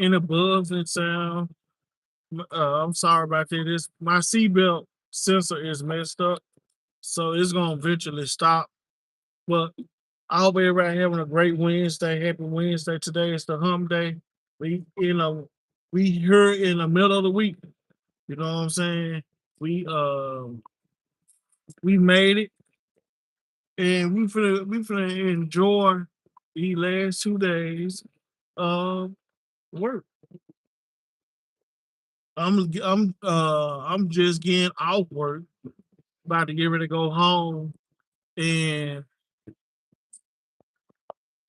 any buzzing sound. I'm sorry about that. My seatbelt sensor is messed up, so it's gonna eventually stop. But I hope everybody having a great Wednesday. Happy Wednesday. Today is the hump day. We here in the middle of the week. You know what I'm saying? We uh we made it, and we finna enjoy the last 2 days of work. I'm just getting off work, about to get ready to go home, and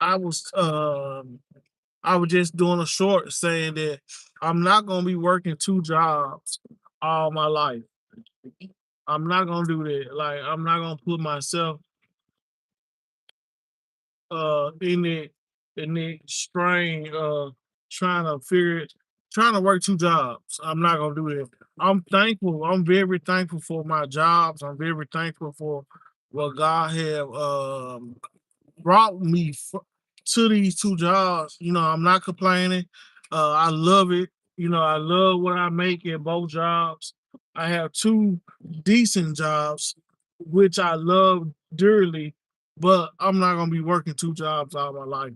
I was um I was just doing a short saying that I'm not gonna be working two jobs all my life. I'm not gonna do that. Like, I'm not gonna put myself in that strain of trying to figure it trying to work two jobs. I'm not gonna do that. I'm thankful. I'm very thankful for my jobs. I'm very thankful for what God have brought me to these two jobs. I'm not complaining. I love it. I love what I make in both jobs. I have two decent jobs, which I love dearly, but I'm not gonna be working two jobs all my life.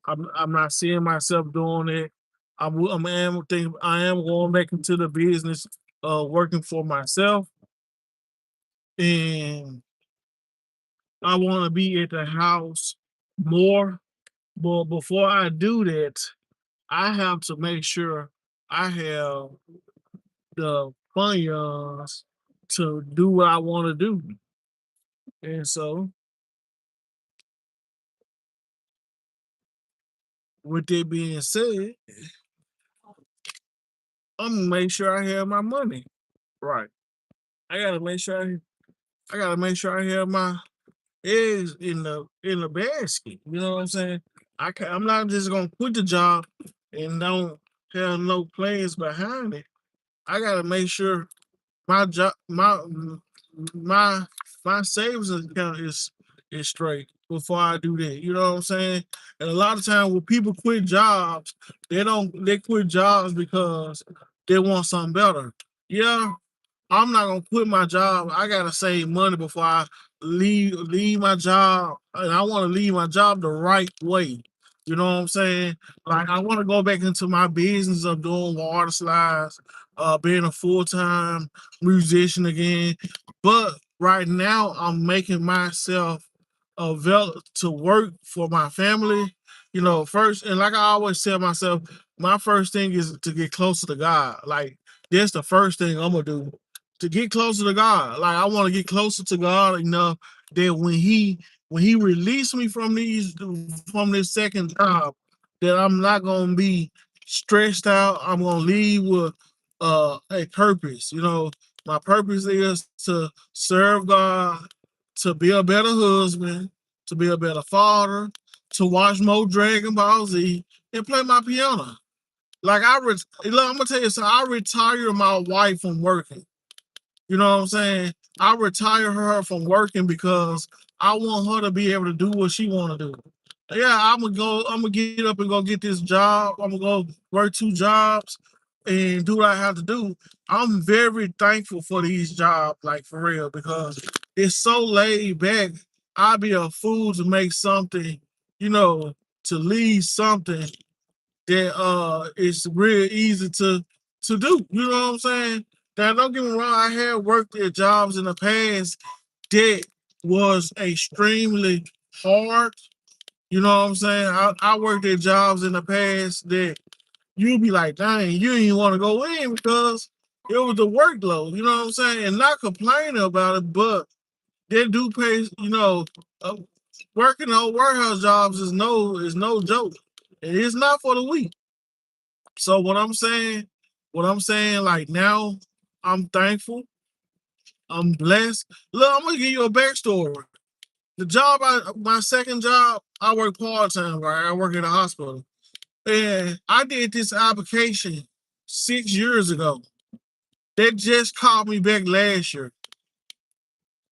I'm not seeing myself doing it. I am going back into the business working for myself, and I want to be at the house more. But before I do that, I have to make sure I have the funds to do what I want to do. And so, with that being said, I'm gonna make sure I have my money right. I gotta make sure I gotta make sure I have my eggs in the basket. You know what I'm saying? I'm not just gonna quit the job and don't have no plans behind it. I gotta make sure my job my my savings account is straight before I do that. You know what I'm saying? And a lot of times when people quit jobs, they quit jobs because they want something better. Yeah, I'm not gonna quit my job. I gotta save money before I leave my job, and I want to leave my job the right way. You know what I'm saying? Like, I want to go back into my business of doing water slides, being a full time musician again. But right now, I'm making myself available to work for my family. First, and like I always tell myself, my first thing is to get closer to God. Like, that's the first thing I'm gonna do to get closer to God. Like, I want to get closer to God enough that when He released me from this second job, that I'm not gonna be stressed out. I'm gonna leave with a purpose. My purpose is to serve God, to be a better husband, to be a better father, to watch more Dragon Ball Z, and play my piano. Like, look, I'm gonna tell you something. I retire my wife from working. You know what I'm saying? I retire her from working because I want her to be able to do what she want to do. Yeah, I'm gonna get up and go get this job. I'm gonna go work two jobs and do what I have to do. I'm very thankful for these jobs, like, for real, because it's so laid back. I'd be a fool to make something, you know, to leave something that it's real easy to do. You know what I'm saying? Now, don't get me wrong, I have worked at jobs in the past that was extremely hard. You know what I'm saying? I worked at jobs in the past that you'd be like, dang, you didn't even want to go in because it was the workload. You know what I'm saying? And not complaining about it, but they do pay. Uh, Working on warehouse jobs is no joke. And it's not for the weak. So what I'm saying, like, now, I'm thankful. I'm blessed. Look, I'm gonna give you a backstory. My second job, I work part time, right? I work at a hospital, and I did this application 6 years ago. They just called me back last year.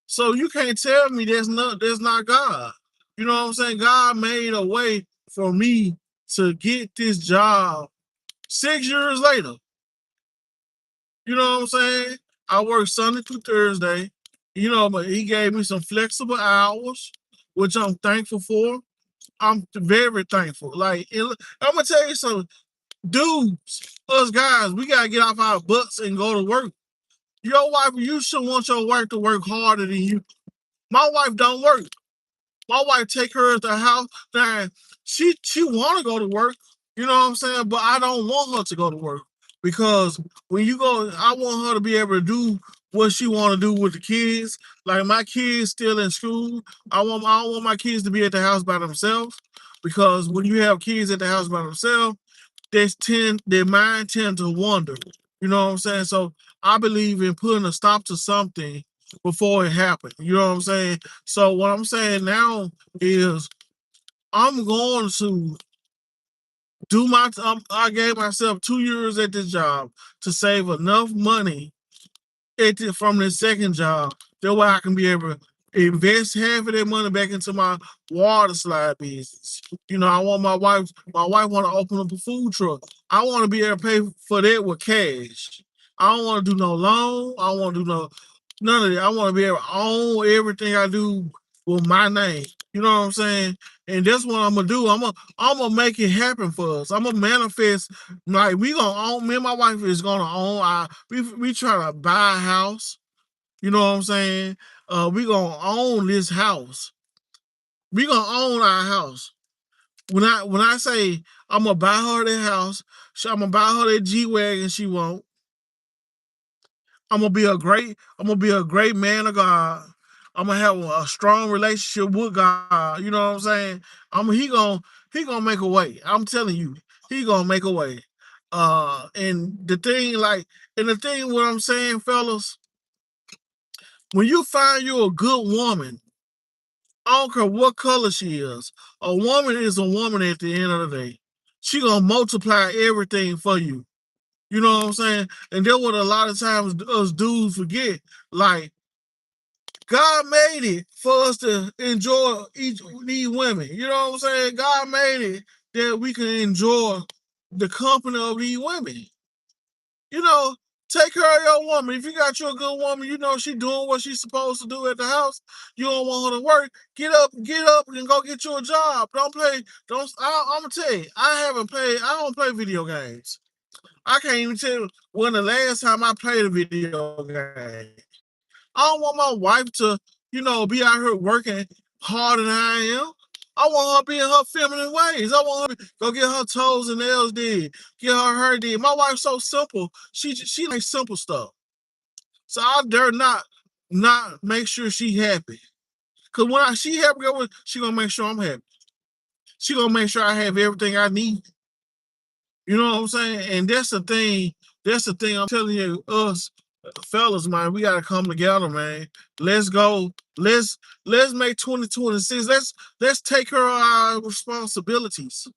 So you can't tell me that's not God. You know what I'm saying? God made a way for me to get this job 6 years later, you know what I'm saying? I work Sunday through Thursday. But he gave me some flexible hours, which I'm thankful for. I'm very thankful. I'm gonna tell you something, dudes, us guys, we gotta get off our butts and go to work. Your wife, you should want your wife to work harder than you. My wife don't work. My wife take her to the house. Now she want to go to work. You know what I'm saying? But I don't want her to go to work because when you go, I want her to be able to do what she want to do with the kids. Like my kids still in school. I don't want my kids to be at the house by themselves because when you have kids at the house by themselves, their mind tend to wander. You know what I'm saying? So I believe in putting a stop to something before it happened. You know what I'm saying? So what I'm saying now is I'm going to I gave myself 2 years at this job to save enough money from the second job. That way I can be able to invest half of that money back into my water slide business. I want my wife want to open up a food truck. I want to be able to pay for that with cash. I don't want to do no loan. I don't want to do none of that. I want to be able to own everything I do with my name. You know what I'm saying? And that's what I'm gonna do. I'm gonna make it happen for us. I'm gonna manifest. Like we gonna own. Me and my wife is gonna own. We try to buy a house. You know what I'm saying? We gonna own this house. We gonna own our house. When I say I'm gonna buy her that house, I'm gonna buy her that G-Wagon she want. I'm gonna be a great man of God. I'm gonna have a strong relationship with God. You know what I'm saying? He gonna make a way. I'm telling you, he gonna make a way. And the thing what I'm saying, fellas, when you find you a good woman, I don't care what color she is, a woman is a woman at the end of the day. She gonna multiply everything for you. You know what I'm saying? And then what a lot of times us dudes forget, like God made it for us to enjoy each these women. You know what I'm saying? God made it that we can enjoy the company of these women. You know, take care of your woman. If you got you a good woman, you know she doing what she's supposed to do at the house. You don't want her to work. Get up, and go get you a job. Don't play. Don't. I'm gonna tell you, I don't play video games. I can't even tell you when the last time I played a video game. I don't want my wife to, be out here working harder than I am. I want her to be in her feminine ways. I want her to go get her toes and nails did, get her hair did. My wife's so simple. She likes simple stuff. So I dare not make sure she happy. Cause she happy, she gonna make sure I'm happy. She gonna make sure I have everything I need. You know what I'm saying? And that's the thing. That's the thing I'm telling you, us fellas, man, we gotta come together, man. Let's go. Let's make 2026. Let's take care of our responsibilities.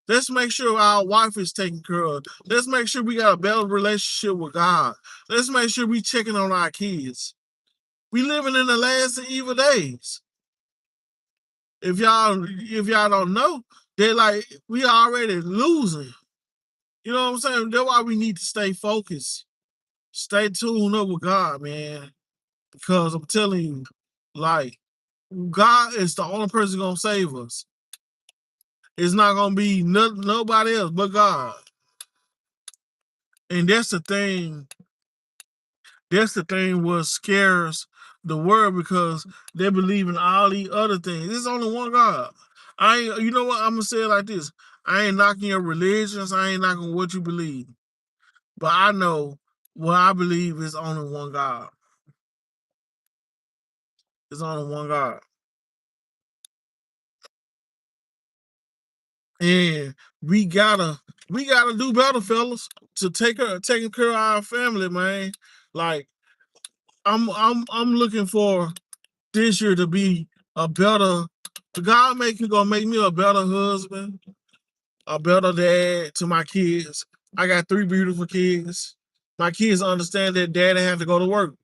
Let's make sure our wife is taken care of. Let's make sure we got a better relationship with God. Let's make sure we checking on our kids. We living in the last and evil days. If y'all don't know, they're like we already losing. You know what I'm saying? That's why we need to stay focused. Stay tuned up with God, man. Because I'm telling you, like, God is the only person gonna save us. It's not gonna be nobody else but God. And that's the thing. That's the thing what scares the world because they believe in all these other things. There's only one God. You know what? I'm gonna say it like this. I ain't knocking your religions. I ain't knocking what you believe. But I know what I believe is only one God. There's only one God. And we gotta do better, fellas, to taking care of our family, man. Like I'm looking for this year to be a better. God gonna make me a better husband, a better dad to my kids. I got 3 beautiful kids. My kids understand that daddy have to go to work.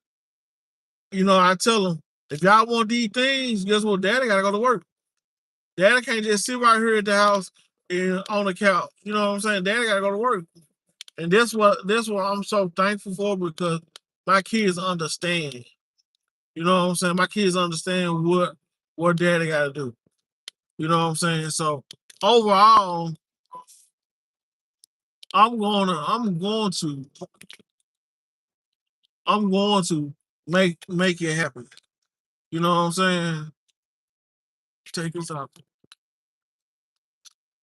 I tell them if y'all want these things, guess what? Daddy gotta go to work. Daddy can't just sit right here at the house on the couch. You know what I'm saying? Daddy gotta go to work. And that's what I'm so thankful for because my kids understand. You know what I'm saying? My kids understand what daddy gotta do. You know what I'm saying? So overall, I'm gonna I'm going to make it happen. You know what I'm saying? Take this out.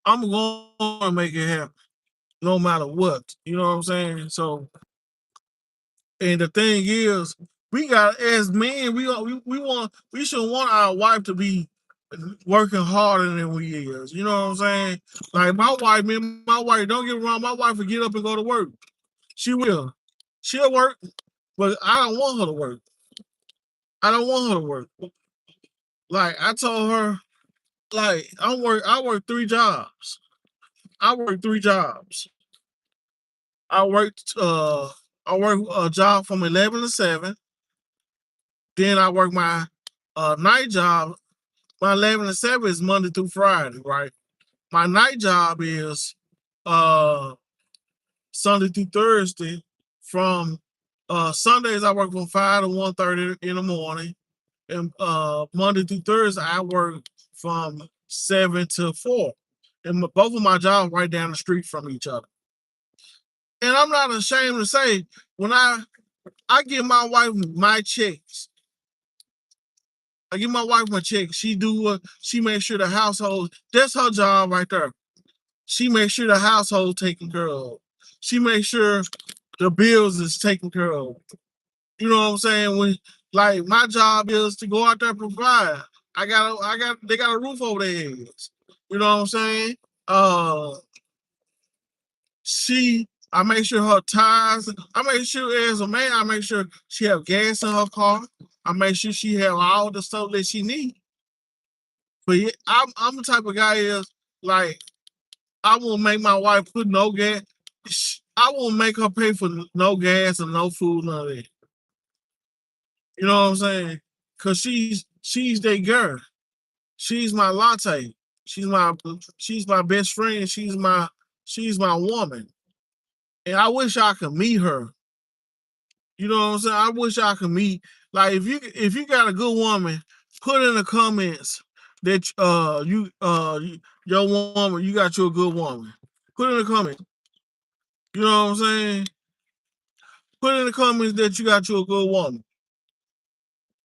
I'm going to make it happen no matter what. You know what I'm saying? So, and the thing is, we got as men, we should want our wife to be working harder than we is. You know what I'm saying? Like my wife, man, my wife, don't get me wrong, my wife will get up and go to work. She will. She'll work, but I don't want her to work. I don't want her to work. Like I told her, like I work 3 jobs. I work 3 jobs. I worked I work a job from 11 to 7. Then I work my night job. My 11 to 7 is Monday through Friday, right? My night job is uh Sunday through Thursday. From Sundays I work from 5 to 1:30 in the morning. And Monday through Thursday I work from 7 to 4. And both of my jobs right down the street from each other. And I'm not ashamed to say when I give my wife my checks. I give my wife my check. She do what she makes sure the household. That's her job right there. She makes sure the household taken care of. She makes sure the bills is taken care of. You know what I'm saying? When like my job is to go out there and provide. They got a roof over their heads. You know what I'm saying? Uh I make sure her tires, I make sure as a man, I make sure she have gas in her car. I make sure she have all the stuff that she need. But yeah, I'm the type of guy is like I won't make my wife put no gas. I won't make her pay for no gas and no food, none of that. You know what I'm saying? Cause she's that girl. She's my latte. She's my she's my best friend. She's my woman. And I wish I could meet her. You know what I'm saying? I wish I could meet. Like if you got a good woman, put in the comments that your woman, you got you a good woman. Put in the comments. You know what I'm saying? Put in the comments that you got you a good woman.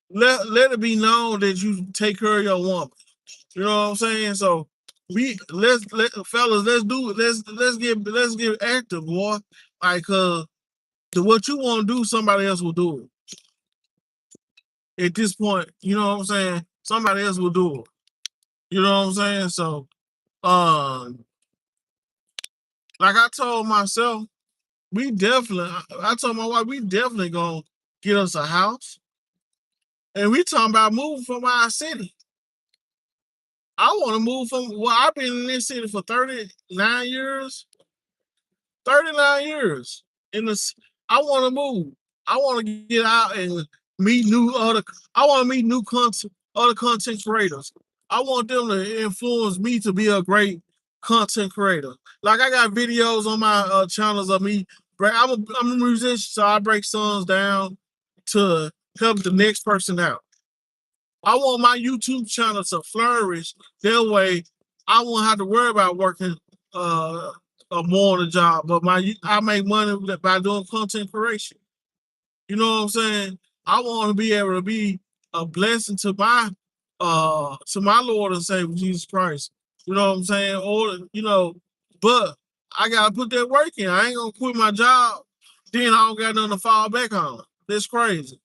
Let it be known that you take care of your woman. You know what I'm saying? So fellas, let's do it. Let's get active, boy. Like what you want to do, somebody else will do it. At this point, you know what I'm saying? Somebody else will do it. You know what I'm saying? So, um, like I told myself, we definitely. I told my wife we definitely gonna get us a house, and we talking about moving from our city. I want to move from. Well, I've been in this city for 39 years. 39 years in this. I want to move. I want to get out and meet new other. I want to meet new other content creators. I want them to influence me to be a great content creator. Like I got videos on my channels of me. I'm a musician, so I break songs down to help the next person out. I want my YouTube channel to flourish. That way, I won't have to worry about working uh, a morning job. But I make money by doing content creation. You know what I'm saying? I want to be able to be a blessing to my Lord and Savior Jesus Christ. You know what I'm saying? Or but I gotta put that work in. I ain't gonna quit my job. Then I don't got nothing to fall back on. That's crazy.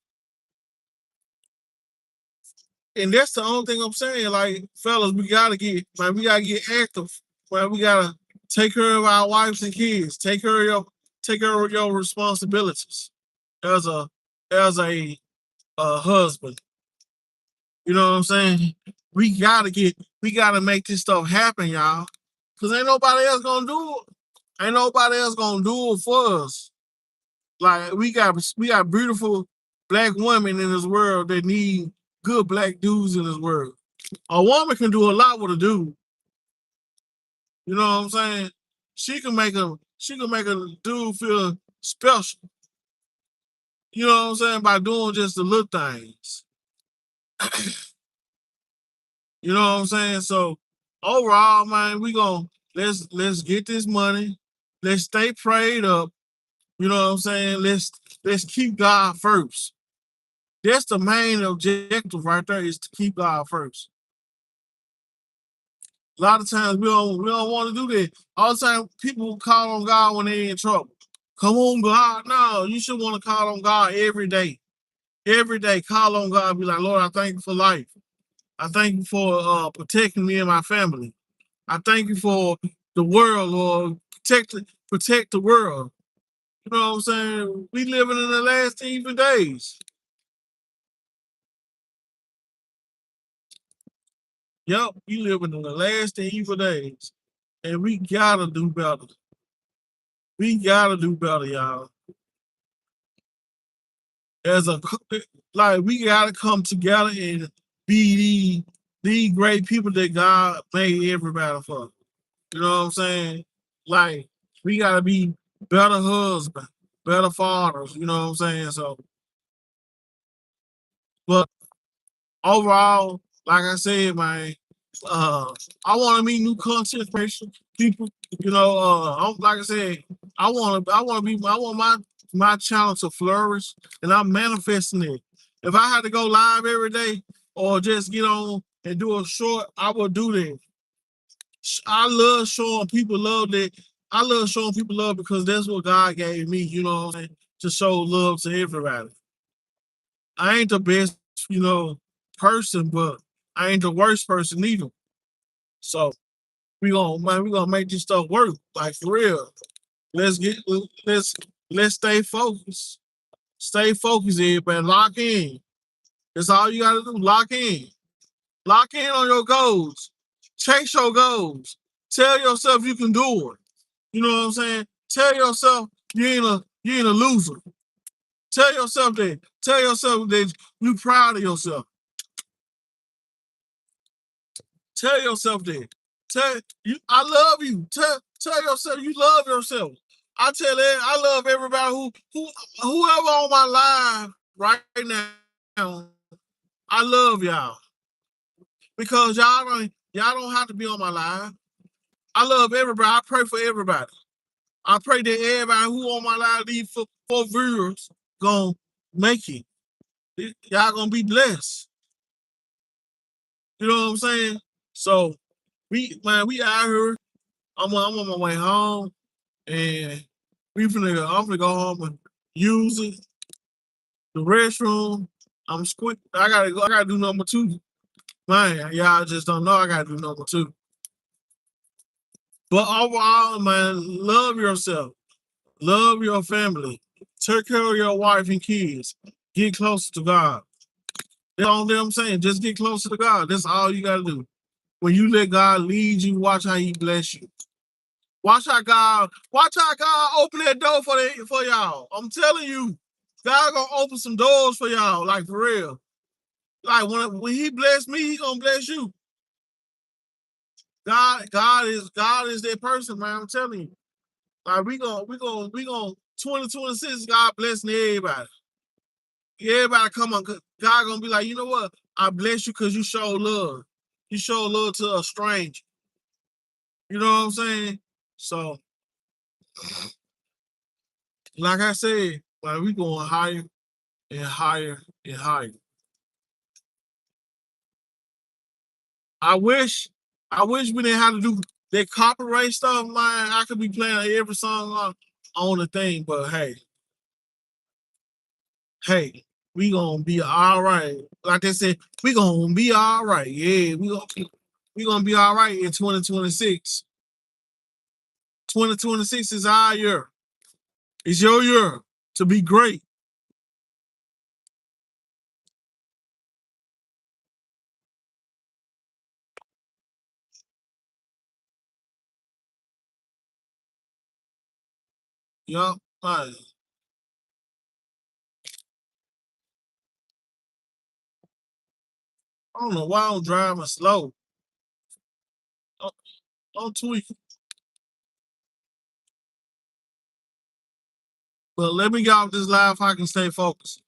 And that's the only thing I'm saying. Like, fellas, we gotta get active. Man, we gotta take care of our wives and kids. Take care of your responsibilities as a husband. You know what I'm saying? We gotta make this stuff happen, y'all. Cause ain't nobody else gonna do it. Ain't nobody else gonna do it for us. Like we got beautiful black women in this world that need good black dudes in this world. A woman can do a lot with a dude. You know what I'm saying? She can make a dude feel special. You know what I'm saying? By doing just the little things. You know what I'm saying? So overall, man, we gonna let's get this money. Let's stay prayed up. You know what I'm saying? Let's keep God first. That's the main objective right there is to keep God first. A lot of times we don't want to do that. All the time people call on God when they in trouble. Come on, God. No, you should want to call on God every day. Every day, call on God. Be like, Lord, I thank you for life. I thank you for protecting me and my family. I thank you for the world, Lord. Protect the world. You know what I'm saying? We living in the last evil days. Yup, we living in the last evil days. And we gotta do better. We gotta do better, y'all. As a like we gotta come together and be the great people that God made everybody for. You know what I'm saying? Like we gotta be better husbands, better fathers. You know what I'm saying? So, but overall, like I said, man, uh, I want to meet new content creation people. You know, like I said, I want my channel to flourish, and I'm manifesting it. If I had to go live every day or just get on and do a short, I would do that. I love showing people love that. I love showing people love because that's what God gave me. You know what I'm saying? To show love to everybody. I ain't the best, you know, person, but I ain't the worst person either. So we gonna make this stuff work, like for real. Let's get let's let's stay focused. Stay focused, everybody. Lock in. That's all you gotta do. Lock in. Lock in on your goals. Chase your goals. Tell yourself you can do it. You know what I'm saying? Tell yourself you ain't a loser. Tell yourself that. Tell yourself that you proud of yourself. Tell yourself that. Tell you I love you. Tell yourself you love yourself. I love everybody whoever on my live right now. I love y'all because y'all don't have to be on my live. I love everybody. I pray for everybody. I pray that everybody who on my live these four viewers gonna make it. Y'all gonna be blessed. You know what I'm saying? So we out here. I'm on my way home, and I'm finna go home and use it. The restroom. I'm squint. I gotta go. I gotta do number two. Man, y'all just don't know. I gotta do number two. But overall, man, love yourself. Love your family. Take care of your wife and kids. Get closer to God. That's all that I'm saying. Just get closer to God. That's all you gotta do. When you let God lead you, watch how He bless you. Watch how God open that door for y'all. I'm telling you, God gonna open some doors for y'all, like for real. Like when He bless me, He gonna bless you. God is that person, man. I'm telling you. Like we gonna 2026. God blessing everybody. Everybody come on. God gonna be like, you know what? I bless you because you show love. You show love to a stranger. You know what I'm saying? So, like I said, like we going higher and higher and higher. I wish, I wish we didn't have to do that copyright stuff, man. I could be playing every song on the thing, but hey, we gonna be all right. Like they said, we gonna be all right. Yeah, we gonna be all right in 2026. 2026 is our year. It's your year to be great. Yup. I don't know why I'm driving slow. I'm tweaking. But let me get off this live so I can stay focused.